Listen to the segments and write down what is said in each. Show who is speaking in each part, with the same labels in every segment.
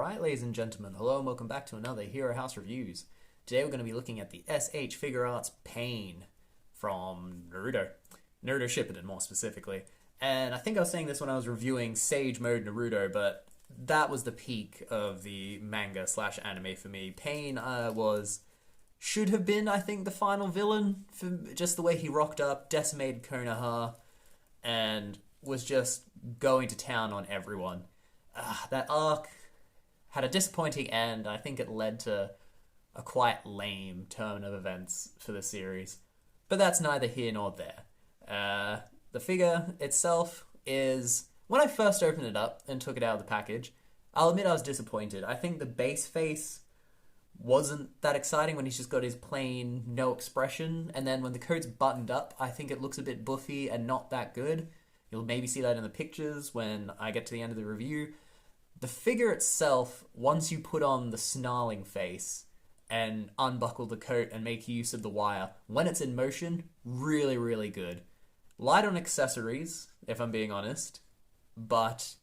Speaker 1: Alright, ladies and gentlemen, hello and welcome back to another Hero House Reviews. Today we're going to be looking at the S.H Figuarts Pain from Naruto Shippuden more specifically. And I think I was saying this when I was reviewing Sage Mode Naruto, but that was the peak of the manga slash anime for me. Pain should have been, I think, the final villain for just the way he rocked up, decimated Konoha, and was just going to town on everyone. That arc had a disappointing end. I think it led to a quite lame turn of events for the series. But that's neither here nor there. The figure itself is... When I first opened it up and took it out of the package, I'll admit I was disappointed. I think the base face wasn't that exciting when he's just got his plain no expression. And then when the coat's buttoned up, I think it looks a bit buffy and not that good. You'll maybe see that in the pictures when I get to the end of the review. The figure itself, once you put on the snarling face and unbuckle the coat and make use of the wire, when it's in motion, really, really good. Light on accessories, if I'm being honest. But,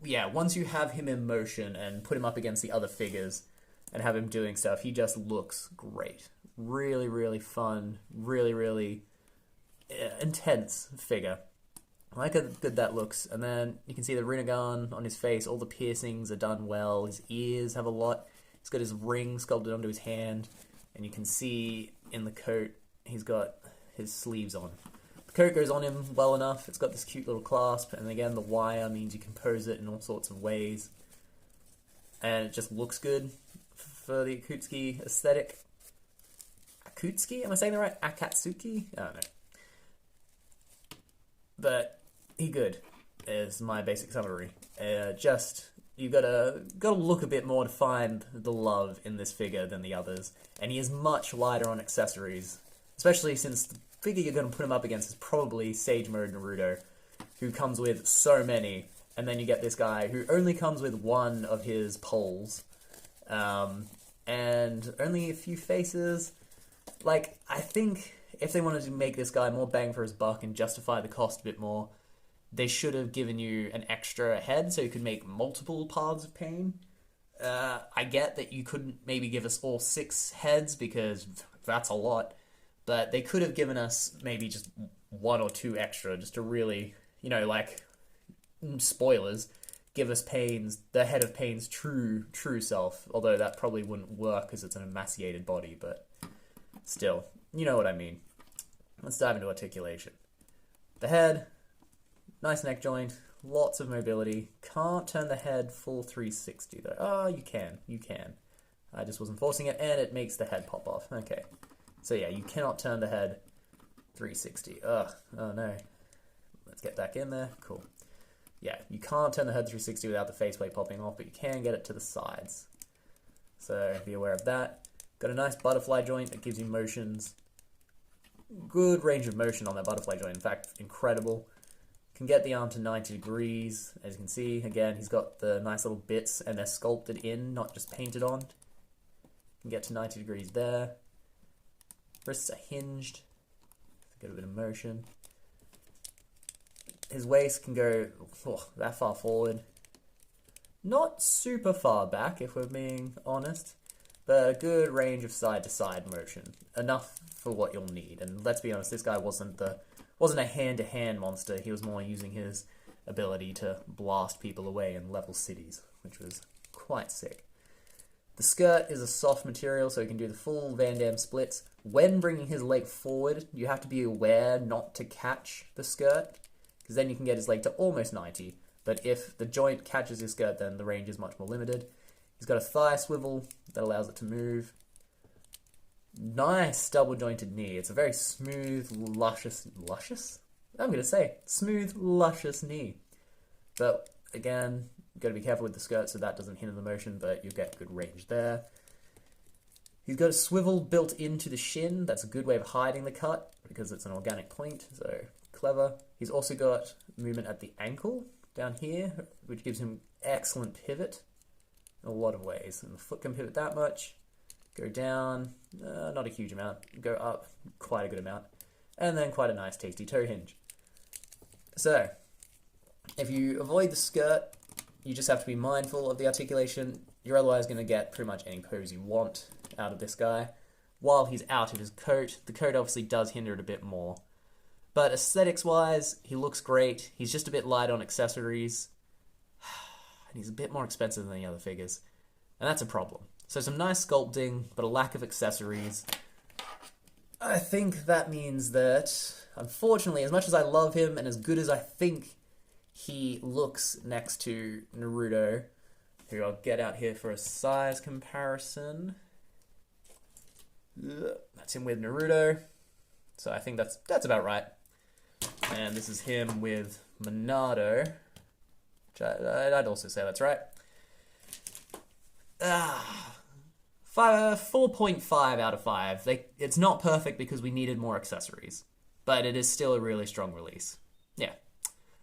Speaker 1: yeah, once you have him in motion and put him up against the other figures and have him doing stuff, he just looks great. Really, really fun. Really, really intense figure. I like how good that looks. And then you can see the Rinnegan on his face. All the piercings are done well. His ears have a lot. He's got his ring sculpted onto his hand. And you can see in the coat, he's got his sleeves on. The coat goes on him well enough. It's got this cute little clasp. And again, the wire means you can pose it in all sorts of ways. And it just looks good for the Akutsuki aesthetic. Akutsuki? Am I saying that right? Akatsuki? I don't know. But he good is my basic summary. You gotta look a bit more to find the love in this figure than the others, and he is much lighter on accessories, especially since the figure you're gonna put him up against is probably Sage Mode Naruto, who comes with so many, and then you get this guy who only comes with one of his poles, and only a few faces. Like, I think if they wanted to make this guy more bang for his buck and justify the cost a bit more, they should have given you an extra head so you could make multiple paths of pain. I get that you couldn't maybe give us all 6 heads because that's a lot, but they could have given us maybe just 1 or 2 extra just to really, like, spoilers, give us the head of Pain's true self, although that probably wouldn't work because it's an emaciated body, but still, you know what I mean. Let's dive into articulation. The head, nice neck joint, lots of mobility. Can't turn the head full 360 though. Oh, you can. I just wasn't forcing it, and it makes the head pop off. Okay. So yeah, you cannot turn the head 360. Ugh. Oh no. Let's get back in there. Cool. Yeah, you can't turn the head 360 without the faceplate popping off, but you can get it to the sides. So be aware of that. Got a nice butterfly joint that gives you motions. Good range of motion on that butterfly joint. In fact, incredible. Can get the arm to 90 degrees. As you can see, again, he's got the nice little bits and they're sculpted in, not just painted on. Can get to 90 degrees there. Wrists are hinged. Get a bit of motion. His waist can go that far forward. Not super far back, if we're being honest. But a good range of side-to-side motion. Enough for what you'll need. And let's be honest, this guy wasn't a hand-to-hand monster. He was more using his ability to blast people away and level cities, which was quite sick. The skirt is a soft material, so he can do the full Van Damme splits. When bringing his leg forward, you have to be aware not to catch the skirt, because then you can get his leg to almost 90. But if the joint catches his skirt, then the range is much more limited. He's got a thigh swivel that allows it to move. Nice double-jointed knee. It's a very smooth, luscious... Luscious? I'm going to say smooth, luscious knee. But, again, you've got to be careful with the skirt so that doesn't hinder the motion, but you get good range there. He's got a swivel built into the shin. That's a good way of hiding the cut because it's an organic point, so clever. He's also got movement at the ankle down here, which gives him excellent pivot. In a lot of ways, and the foot can pivot that much, go down, not a huge amount, go up quite a good amount, and then quite a nice tasty toe hinge. So, if you avoid the skirt, you just have to be mindful of the articulation. You're otherwise going to get pretty much any pose you want out of this guy. While he's out of his coat, the coat obviously does hinder it a bit more. But aesthetics-wise, he looks great. He's just a bit light on accessories. And he's a bit more expensive than the other figures. And that's a problem. So some nice sculpting, but a lack of accessories. I think that means that, unfortunately, as much as I love him and as good as I think he looks next to Naruto, who I'll get out here for a size comparison. That's him with Naruto. So I think that's about right. And this is him with Minato. I'd also say that's right. 4.5 out of 5. It's not perfect because we needed more accessories, but it is still a really strong release. Yeah.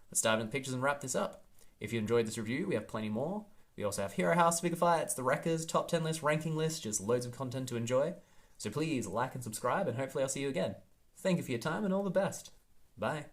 Speaker 1: Let's dive into the pictures and wrap this up. If you enjoyed this review, we have plenty more. We also have Hero House, Figure Fights, the Wreckers, Top 10 list, ranking list, just loads of content to enjoy. So please like and subscribe, and hopefully I'll see you again. Thank you for your time and all the best. Bye.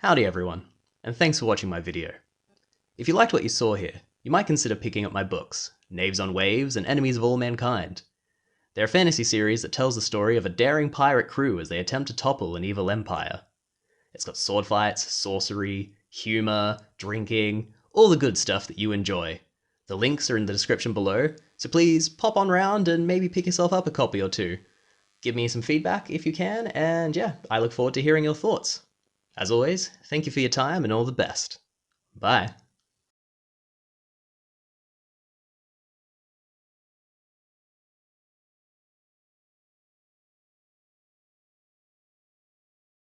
Speaker 2: Howdy everyone, and thanks for watching my video. If you liked what you saw here, you might consider picking up my books, Knaves on Waves and Enemies of All Mankind. They're a fantasy series that tells the story of a daring pirate crew as they attempt to topple an evil empire. It's got sword fights, sorcery, humor, drinking, all the good stuff that you enjoy. The links are in the description below, so please pop on round and maybe pick yourself up a copy or two. Give me some feedback if you can, and yeah, I look forward to hearing your thoughts. As always, thank you for your time and all the best. Bye.